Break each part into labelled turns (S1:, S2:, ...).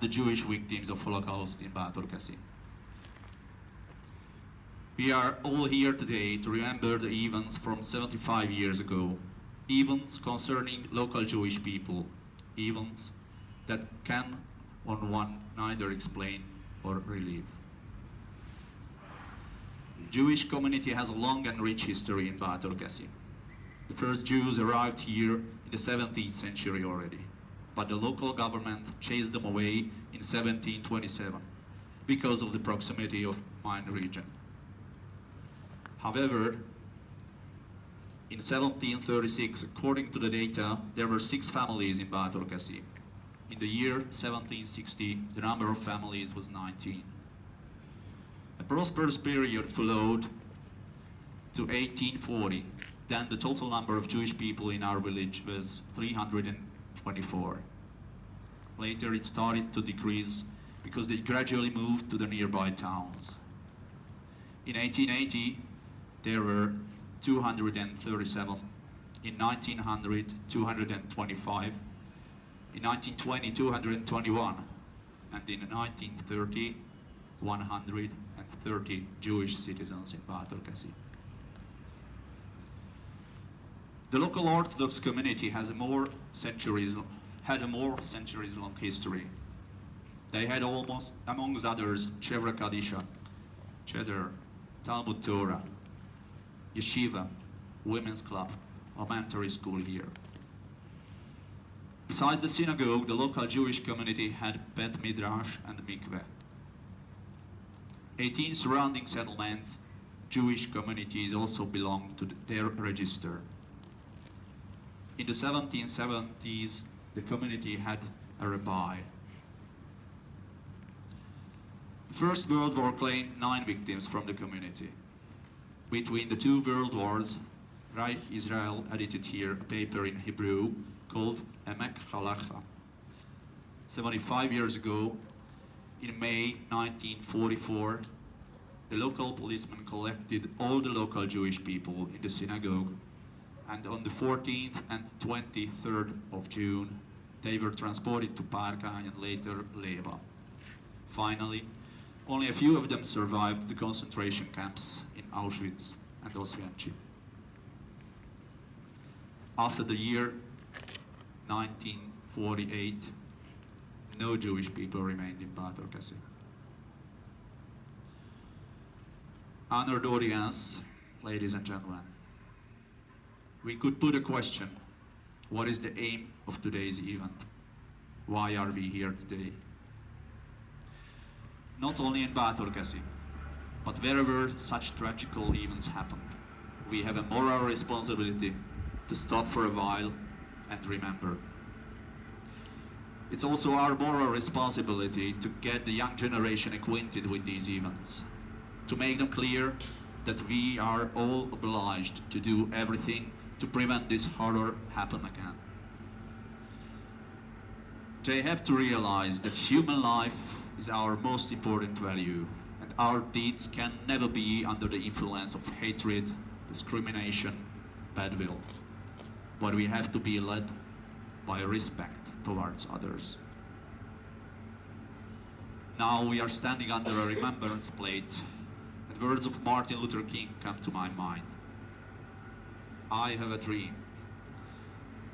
S1: the Jewish victims of Holocaust in Bátorkeszi. We are all here today to remember the events from 75 years ago, events concerning local Jewish people, events that can on one neither explain or relieve. The Jewish community has a long and rich history in Bátorkeszi. The first Jews arrived here in the 17th century already, but the local government chased them away in 1727 because of the proximity of Main region. However, in 1736, according to the data, there were 6 families in Bátorkeszi. In the year 1760, the number of families was 19. A prosperous period followed to 1840. Then the total number of Jewish people in our village was 324. Later it started to decrease because they gradually moved to the nearby towns. In 1880, there were 237. In 1900, 225. In 1920, 221. And in 1930, 130 Jewish citizens in Bátorkeszi. The local Orthodox community had a more centuries-long history. They had almost, amongst others, Shevra Kadisha, Cheder, Talmud Torah, Yeshiva, Women's Club, elementary school here. Besides the synagogue, the local Jewish community had Bet Midrash and Mikveh. 18 surrounding settlements, Jewish communities also belonged to their register. In the 1770s, the community had a rabbi. The First World War claimed 9 victims from the community. Between the 2 world wars, Reich Israel edited here a paper in Hebrew called Emek Halacha. 75 years ago, in May 1944, the local policeman collected all the local Jewish people in the synagogue, and on the 14th and 23rd of June, they were transported to Parkany and later Leva. Finally, only a few of them survived the concentration camps in Auschwitz and Oswiecim. After the year 1948, no Jewish people remained in Bátorkeszi. Honored audience, ladies and gentlemen, we could put a question: what is the aim of today's event? Why are we here today? Not only in Bátorkeszi, but wherever such tragical events happen, we have a moral responsibility to stop for a while and remember. It's also our moral responsibility to get the young generation acquainted with these events, to make them clear that we are all obliged to do everything to prevent this horror happen again. They have to realize that human life is our most important value, and our deeds can never be under the influence of hatred, discrimination, bad will. But we have to be led by respect towards others. Now we are standing under a remembrance plate, and words of Martin Luther King come to my mind. I have a dream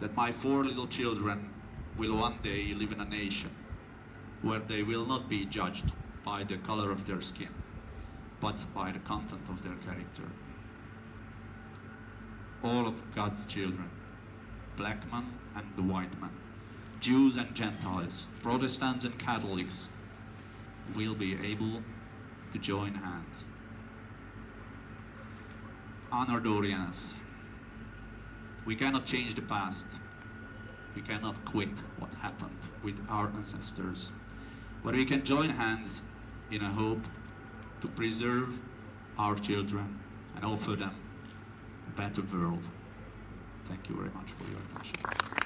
S1: that my 4 little children will one day live in a nation where they will not be judged by the color of their skin, but by the content of their character. All of God's children, black men and the white men, Jews and Gentiles, Protestants and Catholics, will be able to join hands. Honored audience, we cannot change the past. We cannot quit what happened with our ancestors. But we can join hands in a hope to preserve our children and offer them a better world. Thank you very much for your attention.